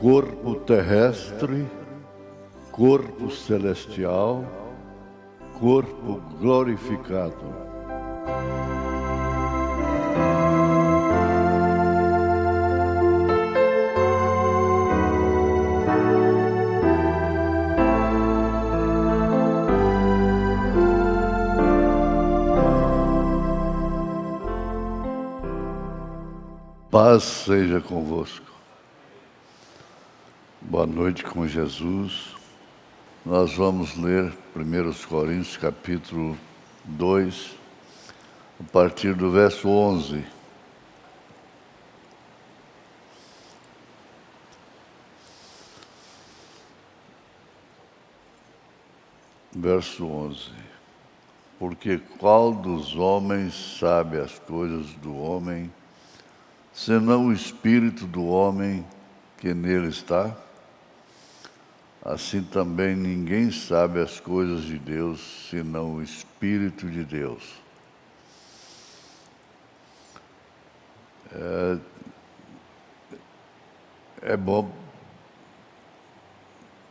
corpo terrestre, corpo celestial, corpo glorificado. Paz seja convosco. Boa noite com Jesus. Nós vamos ler 1 Coríntios capítulo 2, a partir do verso 11. Verso 11. Porque qual dos homens sabe as coisas do homem, senão o espírito do homem que nele está? Assim também ninguém sabe as coisas de Deus, senão o Espírito de Deus. É bom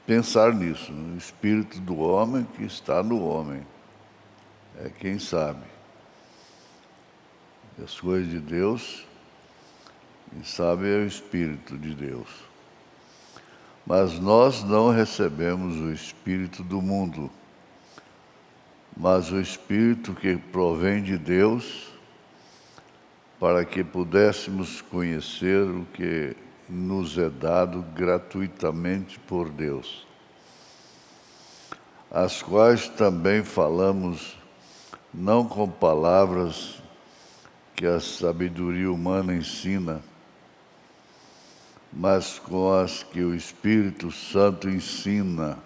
pensar nisso, no espírito do homem que está no homem. É quem sabe. As coisas de Deus, quem sabe é o Espírito de Deus. Mas nós não recebemos o Espírito do mundo, mas o Espírito que provém de Deus, para que pudéssemos conhecer o que nos é dado gratuitamente por Deus, as quais também falamos, não com palavras que a sabedoria humana ensina, mas com as que o Espírito Santo ensina.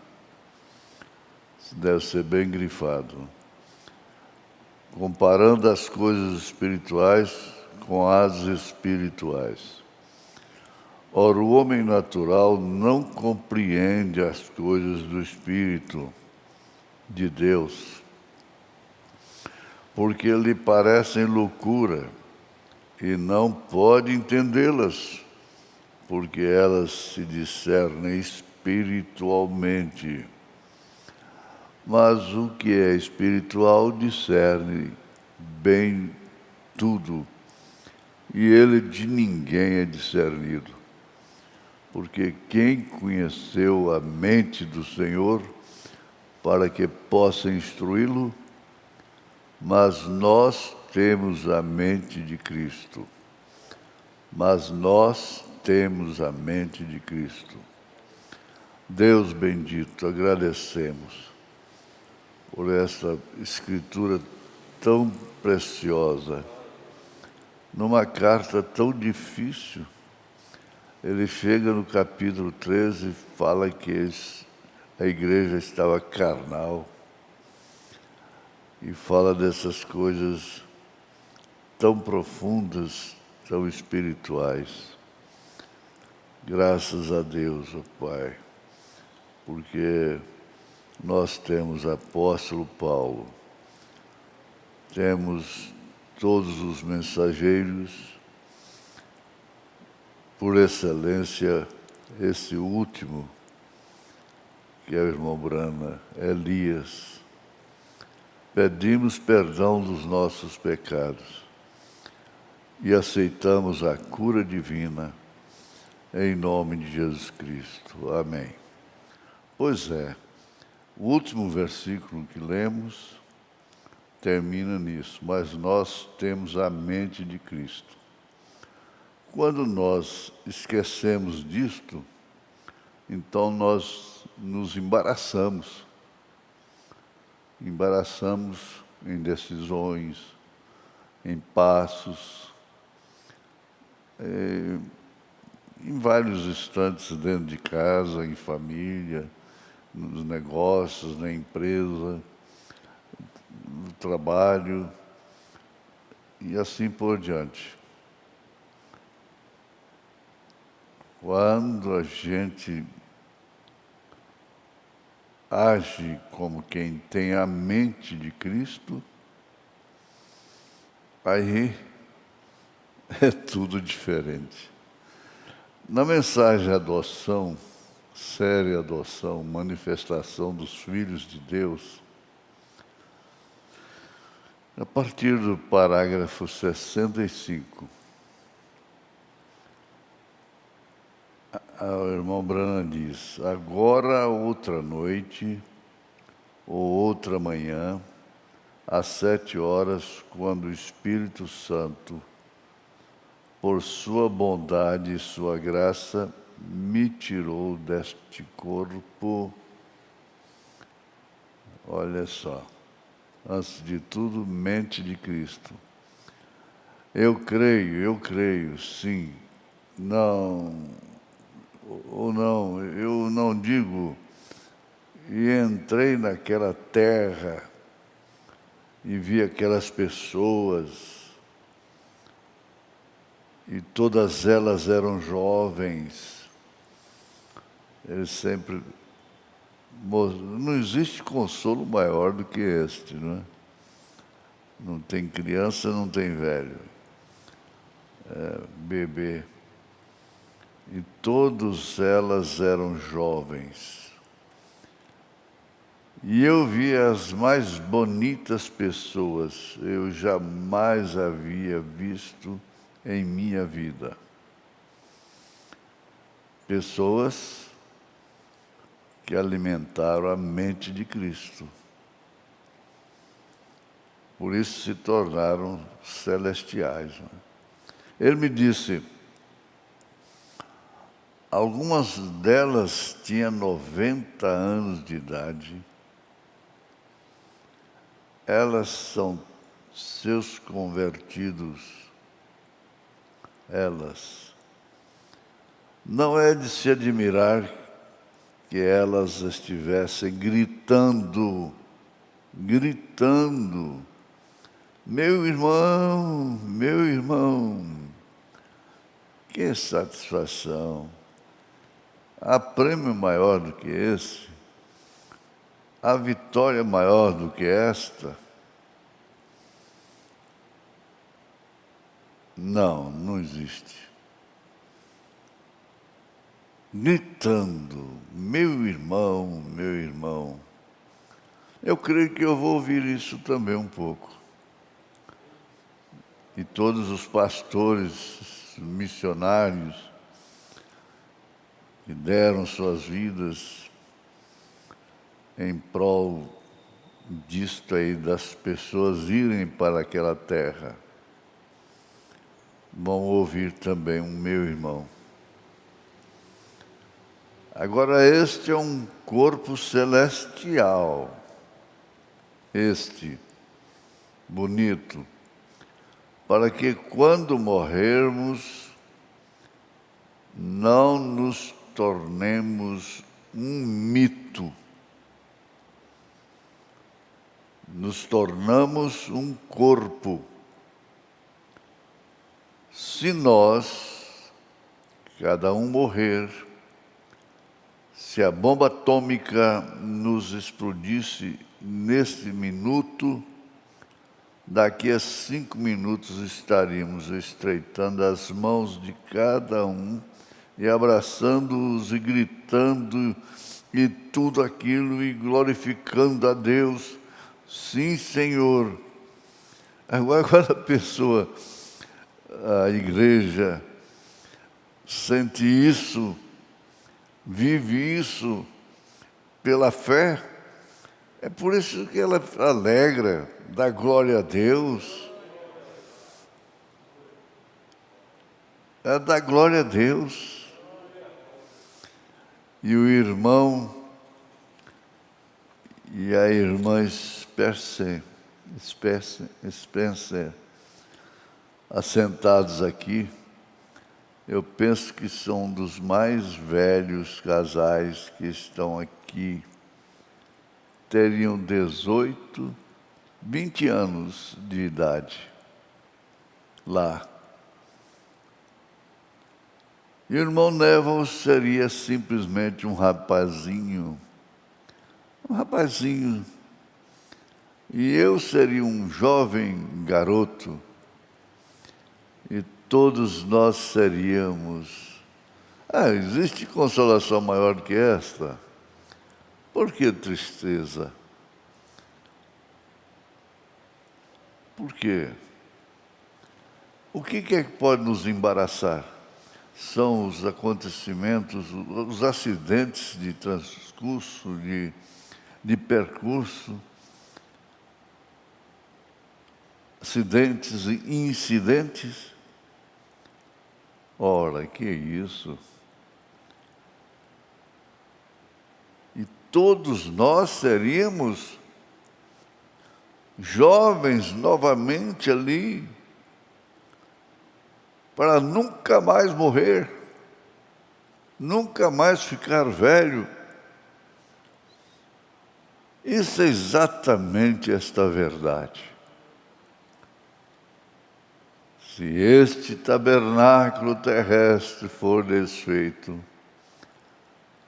Deve ser bem grifado. Comparando as coisas espirituais com as espirituais. Ora, o homem natural não compreende as coisas do Espírito de Deus, porque lhe parecem loucura e não pode entendê-las, porque elas se discernem espiritualmente. Mas o que é espiritual discerne bem tudo, e ele de ninguém é discernido. Porque quem conheceu a mente do Senhor para que possa instruí-lo? Mas nós temos a mente de Cristo. Temos a mente de Cristo. Deus bendito, agradecemos por esta escritura tão preciosa. Numa carta tão difícil, ele chega no capítulo 13 e fala que a igreja estava carnal e fala dessas coisas tão profundas, tão espirituais. Graças a Deus, ó Pai, porque nós temos apóstolo Paulo, temos todos os mensageiros, por excelência, esse último, que é o irmão Brana, Elias. Pedimos perdão dos nossos pecados e aceitamos a cura divina, em nome de Jesus Cristo. Amém. Pois é, o último versículo que lemos termina nisso. Mas nós temos a mente de Cristo. Quando nós esquecemos disto, então nós nos embaraçamos. Embaraçamos em decisões, em passos, em vários instantes dentro de casa, em família, nos negócios, na empresa, no trabalho e assim por diante. Quando a gente age como quem tem a mente de Cristo, aí é tudo diferente. Na mensagem adoção, série adoção, manifestação dos filhos de Deus, a partir do parágrafo 65, o irmão Branham diz: agora outra noite ou outra manhã, às 7 horas, quando o Espírito Santo, por sua bondade e sua graça, me tirou deste corpo. Olha só, antes de tudo, mente de Cristo. Eu creio, sim. Não, ou não, eu não digo, e entrei naquela terra e vi aquelas pessoas, e todas elas eram jovens. Eles sempre... Não existe consolo maior do que este, não é? Não tem criança, não tem velho. Bebê. E todas elas eram jovens. E eu vi as mais bonitas pessoas eu jamais havia visto em minha vida. Pessoas que alimentaram a mente de Cristo. Por isso se tornaram celestiais. Ele me disse, algumas delas tinham 90 anos de idade. Elas são seus convertidos. Elas. Não é de se admirar que elas estivessem gritando, meu irmão, que satisfação! Há prêmio maior do que esse? Há vitória maior do que esta? Não, não existe. Gritando, meu irmão. Eu creio que eu vou ouvir isso também um pouco. E todos os pastores, missionários, que deram suas vidas em prol disto aí, das pessoas irem para aquela terra, vão ouvir também um meu irmão. Agora, este é um corpo celestial, este, bonito, para que quando morrermos, não nos tornemos um mito. Nos tornamos um corpo. Se nós, cada um morrer, se a bomba atômica nos explodisse neste minuto, daqui a 5 minutos estaríamos estreitando as mãos de cada um e abraçando-os e gritando e tudo aquilo e glorificando a Deus. Sim, Senhor. Agora a pessoa, a igreja, sente isso, vive isso pela fé. É por isso que ela alegra, dá glória a Deus. Ela dá glória a Deus. E o irmão e a irmã Spencer, assentados aqui, eu penso que são dos mais velhos casais que estão aqui. Teriam 18, 20 anos de idade lá. E o irmão Neville seria simplesmente um rapazinho. E eu seria um jovem garoto. E todos nós seríamos Existe consolação maior do que esta? Por que tristeza? Por quê? O que é que pode nos embaraçar? São os acontecimentos, os acidentes de transcurso, de percurso, acidentes e incidentes. Ora, que é isso? E todos nós seríamos jovens novamente ali, para nunca mais morrer, nunca mais ficar velho. Isso é exatamente esta verdade. Se este tabernáculo terrestre for desfeito,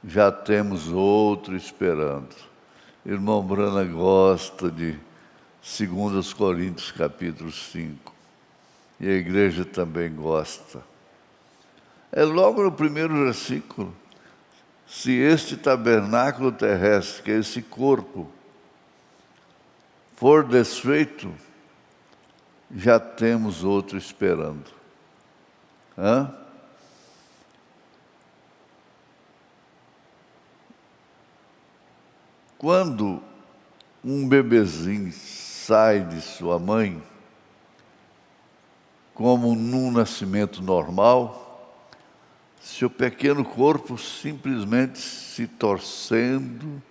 já temos outro esperando. Irmão Brana gosta de 2 Coríntios capítulo 5. E a igreja também gosta. É logo no primeiro versículo. Se este tabernáculo terrestre, que é esse corpo, for desfeito, já temos outro esperando. Quando um bebezinho sai de sua mãe, como num nascimento normal, seu pequeno corpo simplesmente se torcendo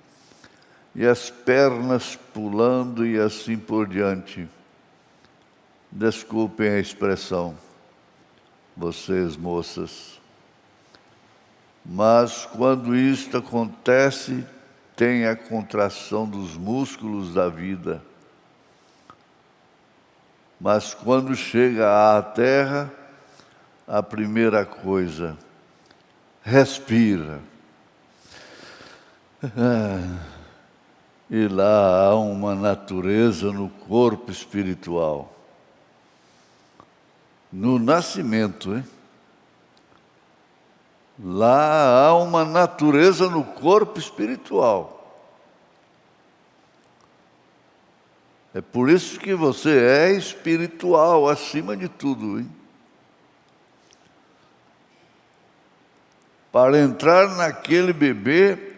e as pernas pulando e assim por diante. Desculpem a expressão, vocês moças, mas quando isto acontece, tem a contração dos músculos da vida. Mas quando chega à terra, a primeira coisa, respira. E lá há uma natureza no corpo espiritual. No nascimento, hein? Lá há uma natureza no corpo espiritual. É por isso que você é espiritual acima de tudo, hein? Para entrar naquele bebê,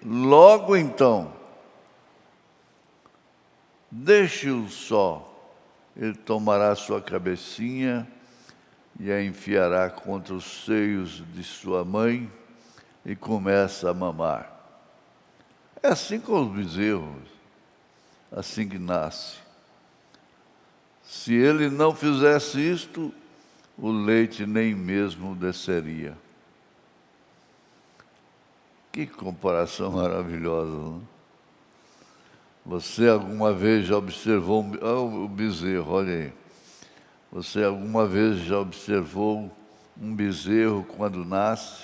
logo então, deixe-o só. Ele tomará sua cabecinha e a enfiará contra os seios de sua mãe e começa a mamar. É assim com os bezerros, assim que nasce. Se ele não fizesse isto, o leite nem mesmo desceria. Que comparação maravilhosa, não? Você alguma vez já observou o bezerro, olha aí. Você alguma vez já observou um bezerro quando nasce?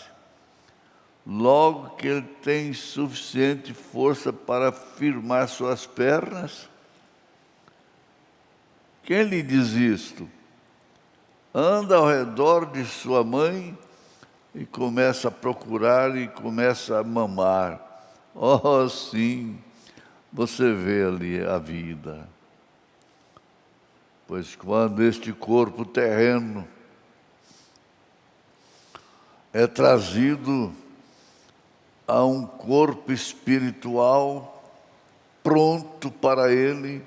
Logo que ele tem suficiente força para firmar suas pernas? Quem lhe diz isto? Anda ao redor de sua mãe e começa a procurar e começa a mamar. Oh, sim, você vê ali a vida. Pois quando este corpo terreno é trazido a um corpo espiritual pronto para ele,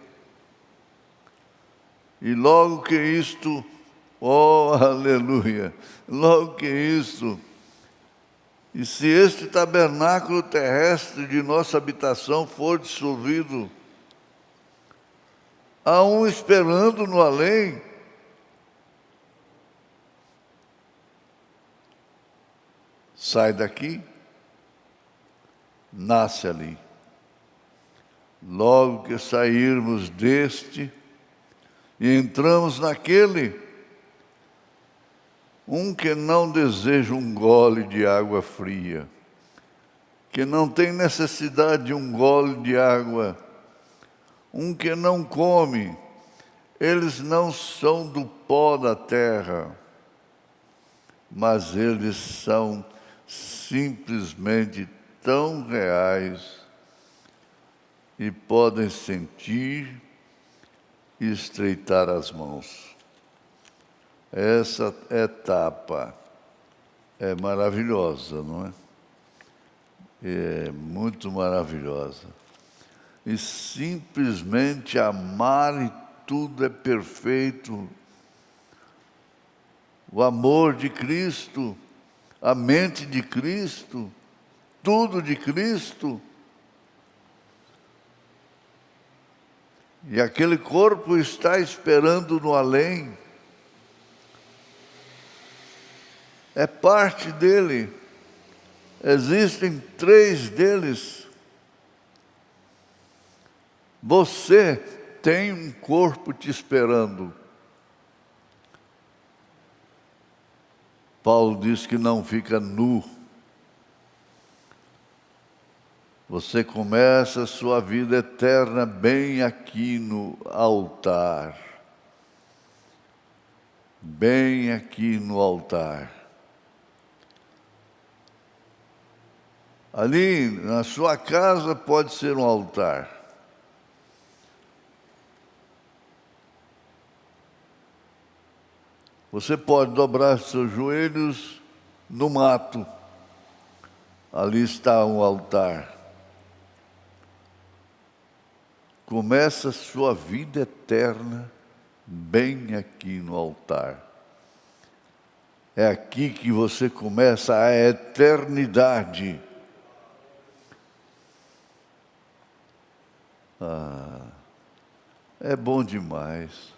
e logo que isto, oh, aleluia, logo que isto, e se este tabernáculo terrestre de nossa habitação for dissolvido, há um esperando no além. Sai daqui, nasce ali. Logo que sairmos deste e entramos naquele, um que não deseja um gole de água fria, que não tem necessidade de um gole de água, um que não come, eles não são do pó da terra, mas eles são simplesmente tão reais e podem sentir e estreitar as mãos. Essa etapa é maravilhosa, não é? É muito maravilhosa. E simplesmente amar e tudo é perfeito. O amor de Cristo, a mente de Cristo, tudo de Cristo. E aquele corpo está esperando no além. É parte dele. Existem 3 deles. Você tem um corpo te esperando. Paulo diz que não fica nu. Você começa a sua vida eterna bem aqui no altar. Bem aqui no altar. Ali na sua casa pode ser um altar. Você pode dobrar seus joelhos no mato. Ali está um altar. Começa a sua vida eterna bem aqui no altar. É aqui que você começa a eternidade. É bom demais.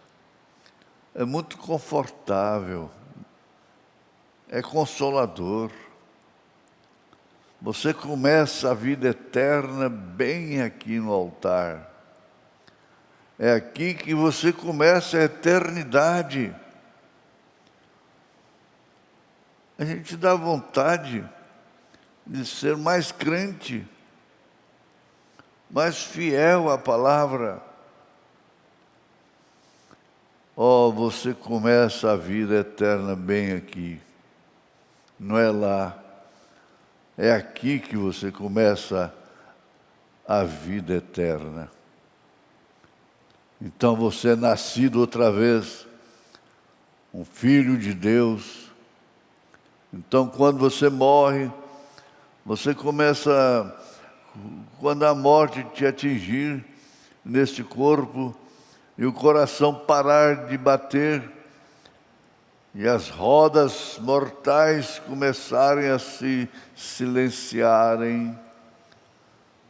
É muito confortável. É consolador. Você começa a vida eterna bem aqui no altar. É aqui que você começa a eternidade. A gente dá vontade de ser mais crente, mais fiel à palavra. Você começa a vida eterna bem aqui. Não é lá. É aqui que você começa a vida eterna. Então você é nascido outra vez, um filho de Deus. Então quando você morre, você começa, quando a morte te atingir neste corpo, e o coração parar de bater, e as rodas mortais começarem a se silenciarem,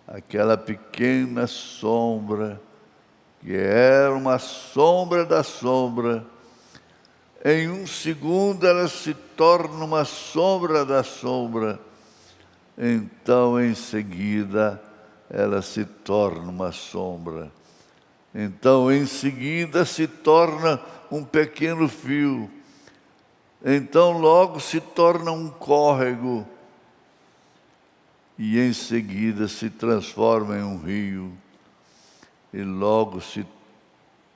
aquela pequena sombra, que era uma sombra da sombra, em um segundo ela se torna uma sombra da sombra, então em seguida ela se torna uma sombra, então em seguida se torna um pequeno fio, então logo se torna um córrego, e em seguida se transforma em um rio, e logo se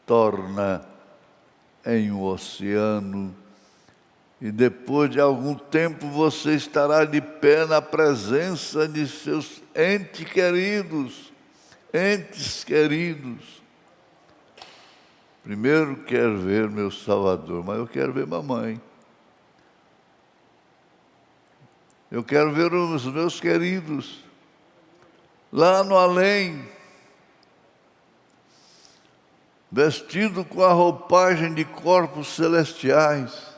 torna em um oceano, e depois de algum tempo você estará de pé na presença de seus entes queridos. Primeiro quero ver meu Salvador, mas eu quero ver mamãe. Eu quero ver os meus queridos lá no além, vestido com a roupagem de corpos celestiais.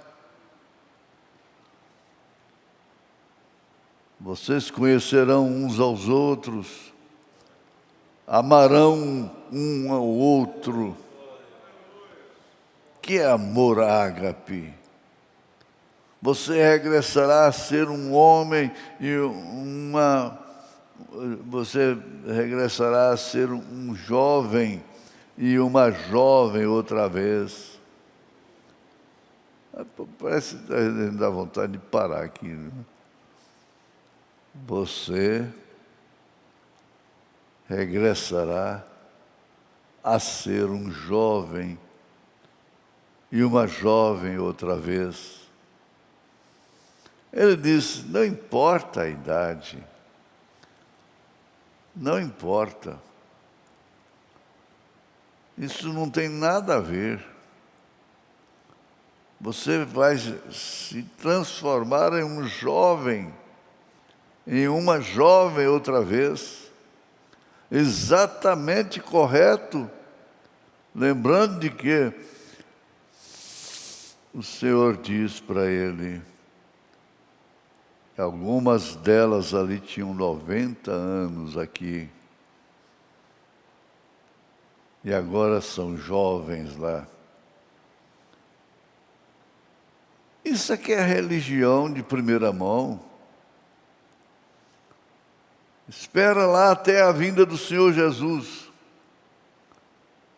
Vocês conhecerão uns aos outros, amarão um ao outro. Que amor ágape! Você regressará a ser um homem e você regressará a ser um jovem e uma jovem outra vez. Parece que dá vontade de parar aqui, né? Você regressará a ser um jovem e uma jovem outra vez. Ele diz, não importa a idade, não importa. Isso não tem nada a ver. Você vai se transformar em um jovem, em uma jovem outra vez, exatamente correto, lembrando de que o Senhor diz para ele, que algumas delas ali tinham 90 anos aqui, e agora são jovens lá. Isso aqui é religião de primeira mão. Espera lá até a vinda do Senhor Jesus.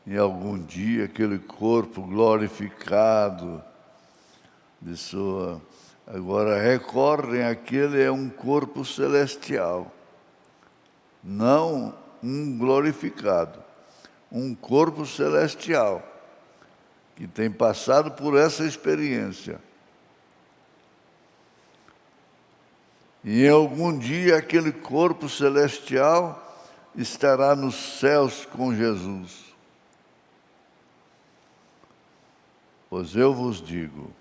E algum dia aquele corpo glorificado de sua... Agora recorrem àquele é um corpo celestial. Não um glorificado. Um corpo celestial. Que tem passado por essa experiência. E em algum dia aquele corpo celestial estará nos céus com Jesus. Pois eu vos digo,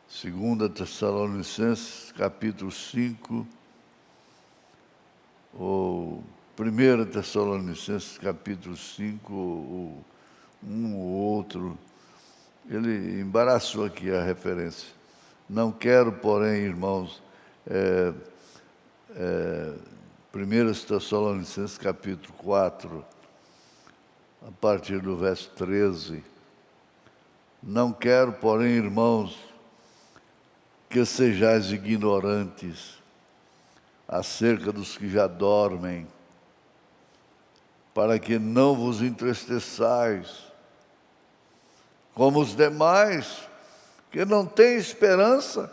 2 Tessalonicenses capítulo 5, ou 1 Tessalonicenses capítulo 5, ou um ou outro, ele embaraçou aqui a referência. Não quero, porém, irmãos, 1 Tessalonicenses capítulo 4, a partir do verso 13. Não quero, porém, irmãos, que sejais ignorantes acerca dos que já dormem, para que não vos entristeçais, como os demais, que não têm esperança.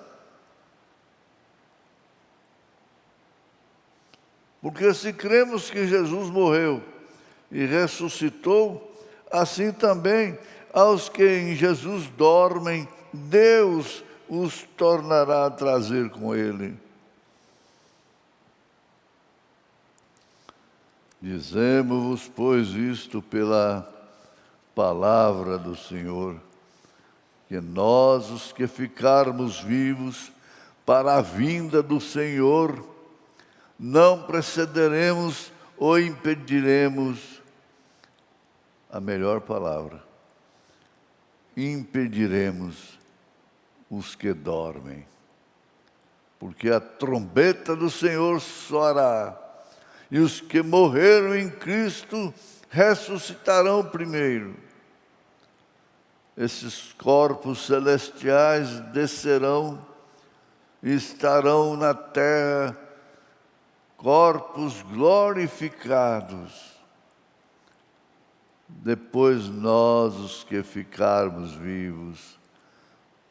Porque se cremos que Jesus morreu e ressuscitou, assim também aos que em Jesus dormem, Deus os tornará a trazer com Ele. Dizemos-vos, pois, isto pela palavra do Senhor, que nós, os que ficarmos vivos para a vinda do Senhor, não precederemos ou impediremos, a melhor palavra, impediremos os que dormem. Porque a trombeta do Senhor soará, e os que morreram em Cristo ressuscitarão primeiro. Esses corpos celestiais descerão e estarão na terra, corpos glorificados. Depois nós, os que ficarmos vivos,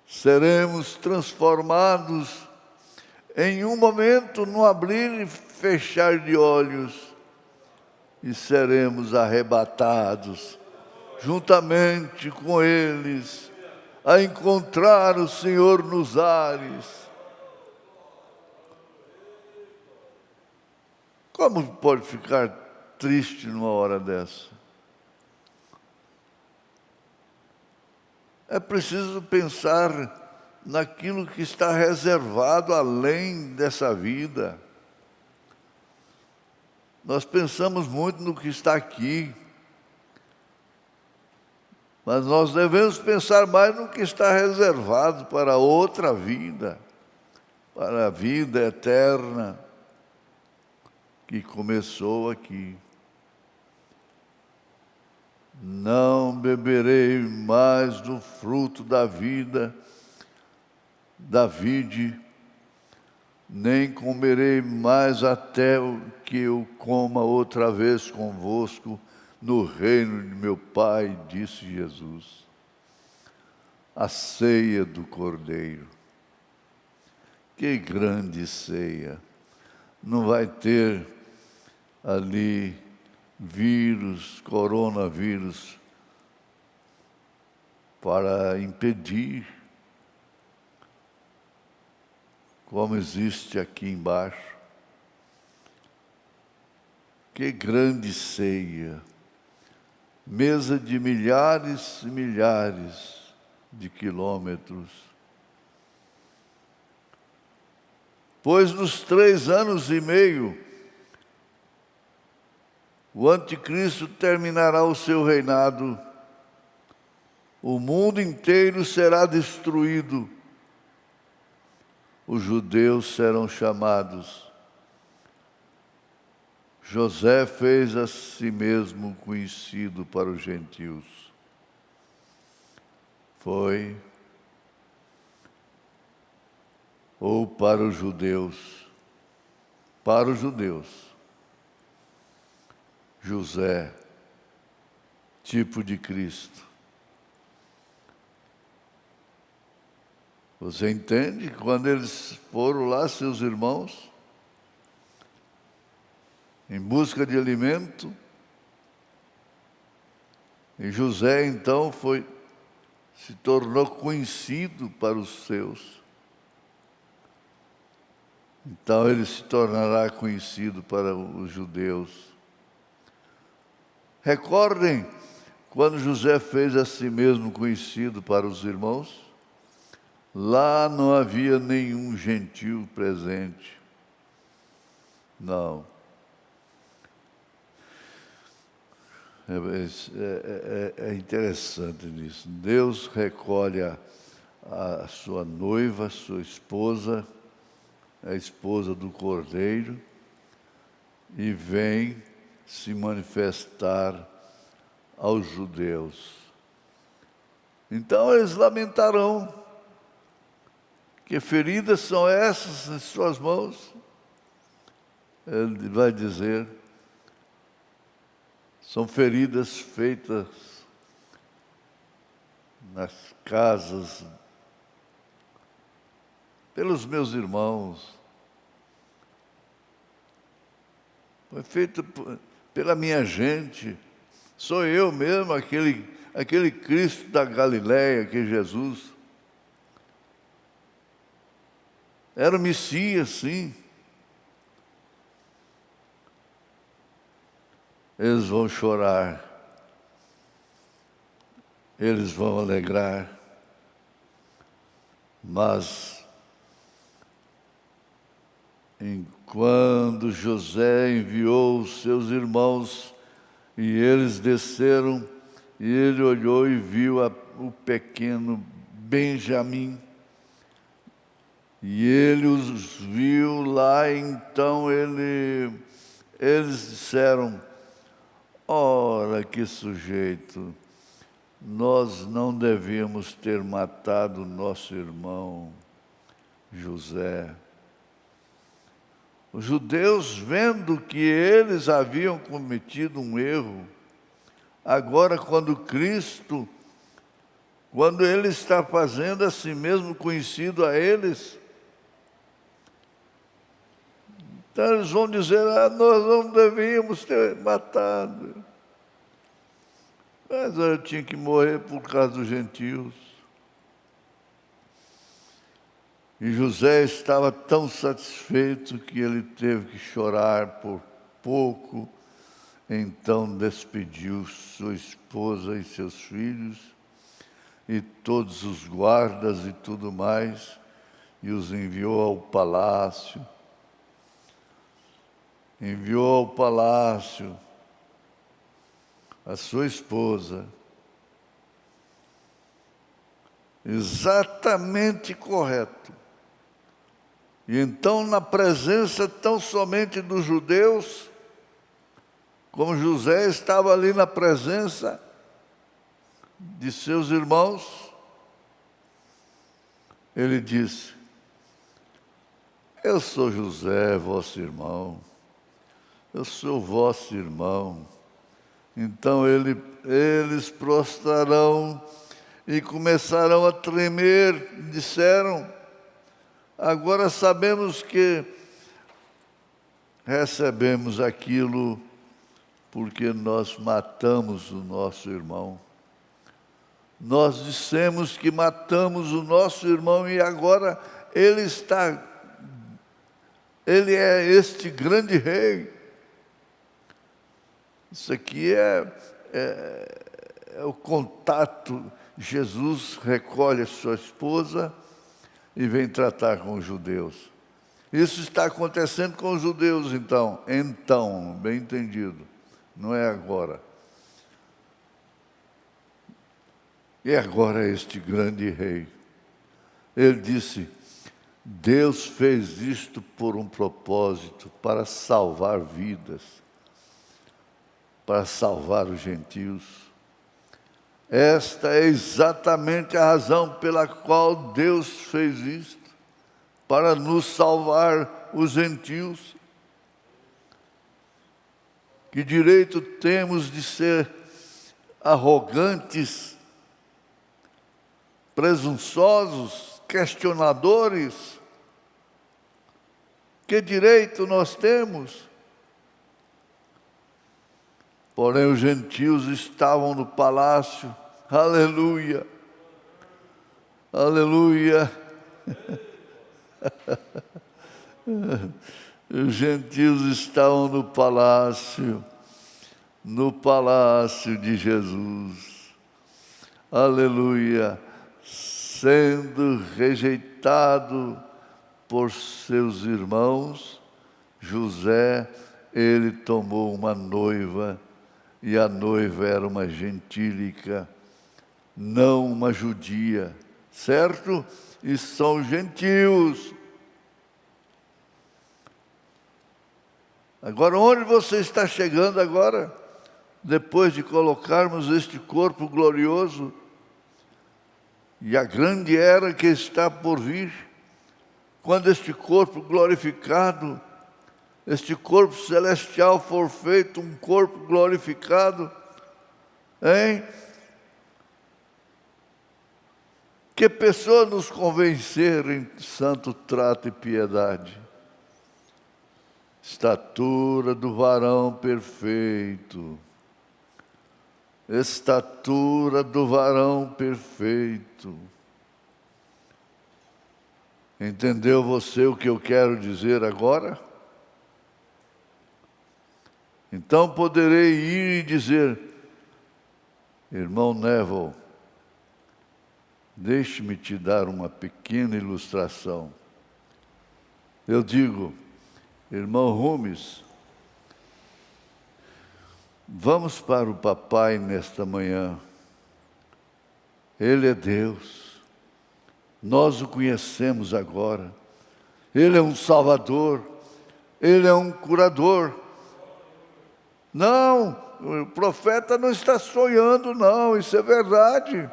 seremos transformados em um momento, no abrir e fechar de olhos, e seremos arrebatados juntamente com eles, a encontrar o Senhor nos ares. Como pode ficar triste numa hora dessa? É preciso pensar naquilo que está reservado além dessa vida. Nós pensamos muito no que está aqui, mas nós devemos pensar mais no que está reservado para outra vida, para a vida eterna que começou aqui. Não beberei mais do fruto da vida, da vide, nem comerei mais até que eu coma outra vez convosco no reino de meu Pai, disse Jesus. A ceia do Cordeiro. Que grande ceia! Não vai ter ali vírus, coronavírus, para impedir. como existe aqui embaixo. Que grande ceia! Mesa de milhares e milhares de quilômetros. Pois nos 3 anos e meio, o anticristo terminará o seu reinado, o mundo inteiro será destruído, os judeus serão chamados. José fez a si mesmo conhecido para os gentios. Foi, ou para os judeus, José, tipo de Cristo. Você entende? Quando eles foram lá, seus irmãos, em busca de alimento, e José então se tornou conhecido para os seus. Então ele se tornará conhecido para os judeus. Recordem quando José fez a si mesmo conhecido para os irmãos? Lá não havia nenhum gentil presente. Não. É interessante nisso. Deus recolhe a sua noiva, a sua esposa, a esposa do Cordeiro, e vem se manifestar aos judeus. Então eles lamentarão. Que feridas são essas em suas mãos? Ele vai dizer, são feridas feitas nas casas pelos meus irmãos. Foi feito pela minha gente. Sou eu mesmo, aquele Cristo da Galileia, que é Jesus. Era o Messias, sim. Eles vão chorar, eles vão alegrar, mas enquanto José enviou os seus irmãos e eles desceram, e ele olhou e viu o pequeno Benjamim, e ele os viu lá, então eles disseram, ora, que sujeito, nós não devíamos ter matado nosso irmão José. Os judeus, vendo que eles haviam cometido um erro, agora quando ele está fazendo a si mesmo conhecido a eles, então eles vão dizer, nós não devíamos ter matado. Mas eu tinha que morrer por causa dos gentios. E José estava tão satisfeito que ele teve que chorar por pouco. Então despediu sua esposa e seus filhos, e todos os guardas e tudo mais, e os enviou ao palácio. Enviou ao palácio a sua esposa, exatamente correto. E então, na presença tão somente dos judeus, como José estava ali na presença de seus irmãos, ele disse, eu sou José, vosso irmão, eu sou vosso irmão. Então eles prostrarão e começarão a tremer. Disseram, agora sabemos que recebemos aquilo porque nós matamos o nosso irmão. Nós dissemos que matamos o nosso irmão e agora ele está Ele é este grande rei. Isso aqui é o contato. Jesus recolhe a sua esposa e vem tratar com os judeus. Isso está acontecendo com os judeus, então, bem entendido, não é agora. E agora este grande rei, ele disse: Deus fez isto por um propósito, para salvar vidas, para salvar os gentios. Esta é exatamente a razão pela qual Deus fez isto, para nos salvar os gentios. Que direito temos de ser arrogantes, presunçosos, questionadores? Que direito nós temos? Porém, os gentios estavam no palácio. Aleluia! Aleluia! Os gentios estavam no palácio de Jesus. Aleluia! Sendo rejeitado por seus irmãos, José, ele tomou uma noiva, e a noiva era uma gentílica, não uma judia, certo? E são gentios. Agora, onde você está chegando agora? Depois de colocarmos este corpo glorioso e a grande era que está por vir, quando este corpo glorificado, este corpo celestial for feito um corpo glorificado, hein? Que pessoa nos convencer em santo trato e piedade? Estatura do varão perfeito. Estatura do varão perfeito. Entendeu você o que eu quero dizer agora? Então poderei ir e dizer: irmão Neville, deixe-me te dar uma pequena ilustração. Eu digo: irmão Rumes, vamos para o papai nesta manhã. Ele é Deus. Nós o conhecemos agora. Ele é um Salvador. Ele é um curador. Não, o profeta não está sonhando, não. Isso é verdade.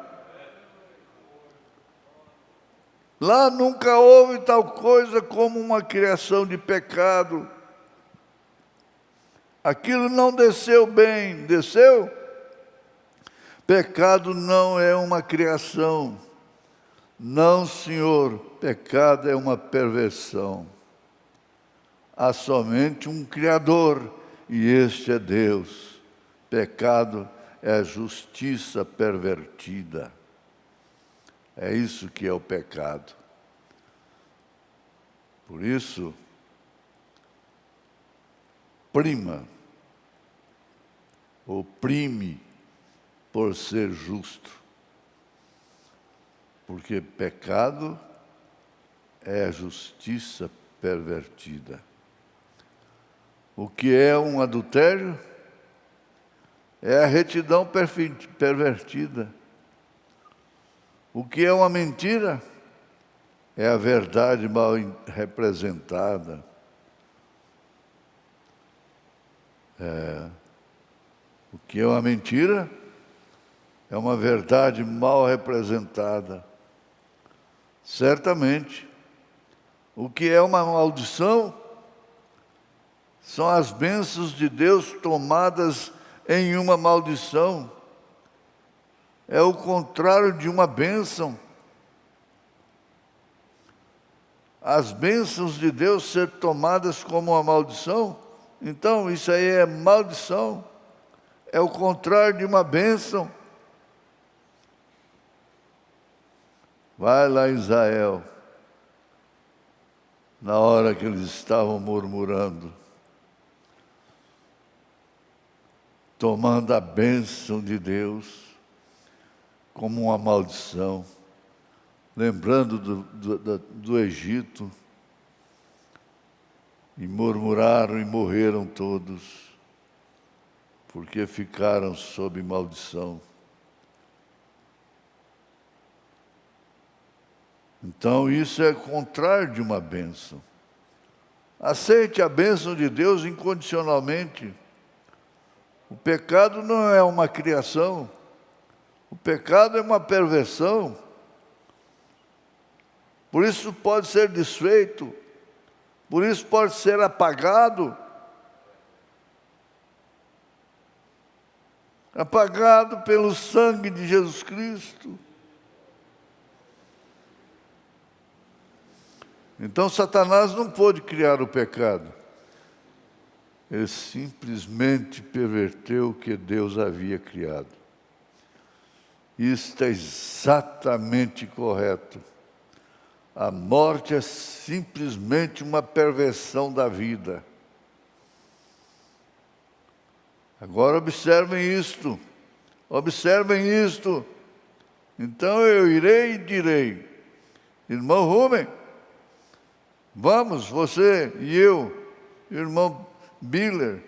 Lá nunca houve tal coisa como uma criação de pecado. Aquilo não desceu bem, desceu? Pecado não é uma criação. Não, senhor, pecado é uma perversão. Há somente um Criador, e este é Deus. Pecado é a justiça pervertida. É isso que é o pecado. Por isso, oprime por ser justo. Porque pecado é a justiça pervertida. O que é um adultério? É a retidão pervertida. O que é uma mentira? É a verdade mal representada. O que é uma mentira? É uma verdade mal representada. Certamente. O que é uma maldição? São as bênçãos de Deus tomadas em uma maldição. É o contrário de uma bênção. As bênçãos de Deus ser tomadas como uma maldição, então isso aí é maldição. É o contrário de uma bênção. Vai lá em Israel. na hora que eles estavam murmurando, tomando a bênção de Deus como uma maldição, lembrando do Egito, e murmuraram e morreram todos, porque ficaram sob maldição. Então isso é contrário de uma bênção. Aceite a bênção de Deus incondicionalmente. O pecado não é uma criação, o pecado é uma perversão. Por isso pode ser desfeito, por isso pode ser apagado. Apagado pelo sangue de Jesus Cristo. Então Satanás não pôde criar o pecado. Ele simplesmente perverteu o que Deus havia criado. Isto é exatamente correto. A morte é simplesmente uma perversão da vida. Agora observem isto. Observem isto. Então eu irei e direi: irmão Rubem, vamos, você e eu, irmão Biller,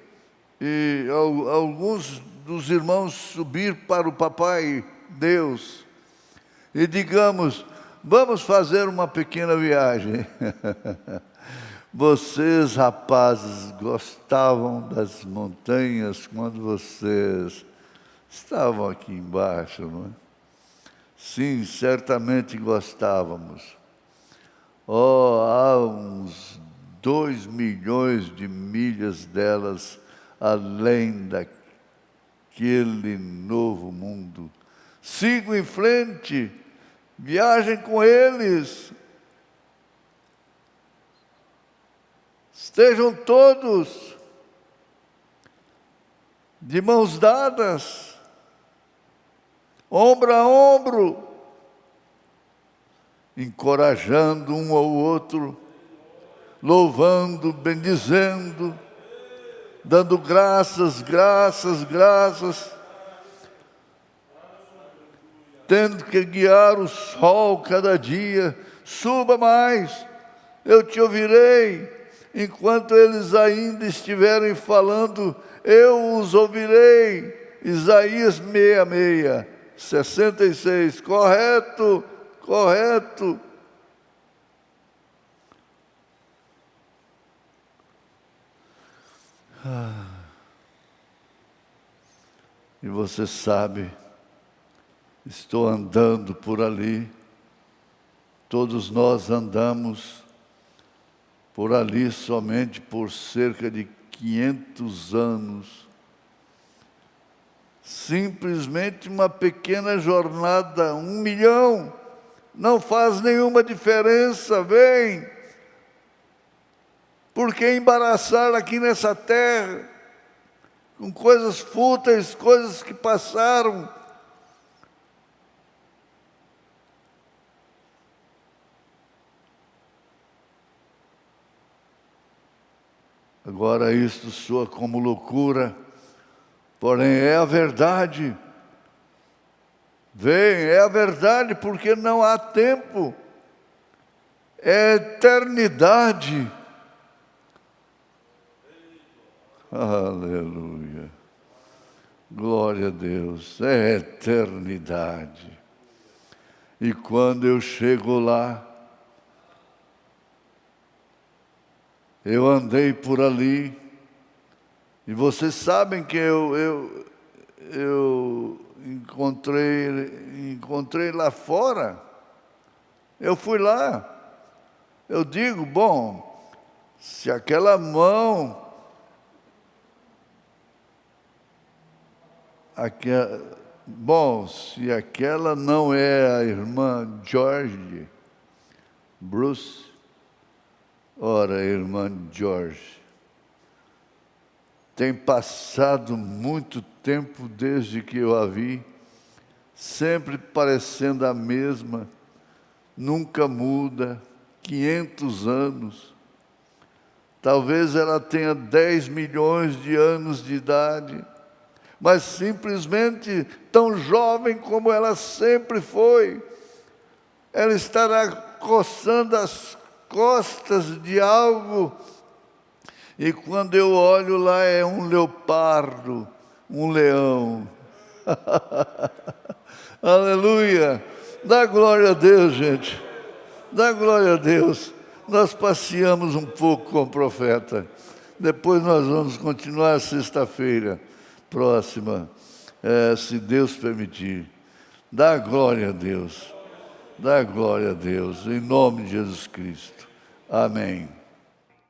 e alguns dos irmãos subir para o Papai Deus e digamos: vamos fazer uma pequena viagem. Vocês, rapazes, gostavam das montanhas quando vocês estavam aqui embaixo, não é? Sim, certamente gostávamos. Oh, há uns 2 milhões de milhas delas além daquele novo mundo. Sigam em frente, viajem com eles. Estejam todos de mãos dadas, ombro a ombro, encorajando um ao outro, louvando, bendizendo, dando graças, tendo que guiar o sol cada dia. Suba mais, eu te ouvirei. Enquanto eles ainda estiverem falando, eu os ouvirei. Isaías 66, correto. E você sabe, estou andando por ali, todos nós andamos por ali somente por cerca de 500 anos. Simplesmente uma pequena jornada, 1 milhão, não faz nenhuma diferença, vem. Por que embaraçar aqui nessa terra, com coisas fúteis, coisas que passaram? Agora isto soa como loucura, porém é a verdade. Vem, é a verdade, porque não há tempo, é eternidade. Aleluia, glória a Deus, é eternidade. E quando eu chego lá, eu andei por ali, e vocês sabem que eu encontrei lá fora. Eu fui lá. Eu digo, bom, se aquela mão, se aquela não é a irmã George Bruce, ora, irmã George, tem passado muito tempo desde que eu a vi, sempre parecendo a mesma, nunca muda, 500 anos. Talvez ela tenha 10 milhões de anos de idade, mas simplesmente tão jovem como ela sempre foi. Ela estará coçando as costas de algo, e quando eu olho lá é um leopardo, um leão. Aleluia! Dá glória a Deus, gente. Dá glória a Deus. Nós passeamos um pouco com o profeta. Depois nós vamos continuar sexta-feira próxima, se Deus permitir. Dá glória a Deus. Dá glória a Deus, em nome de Jesus Cristo. Amém.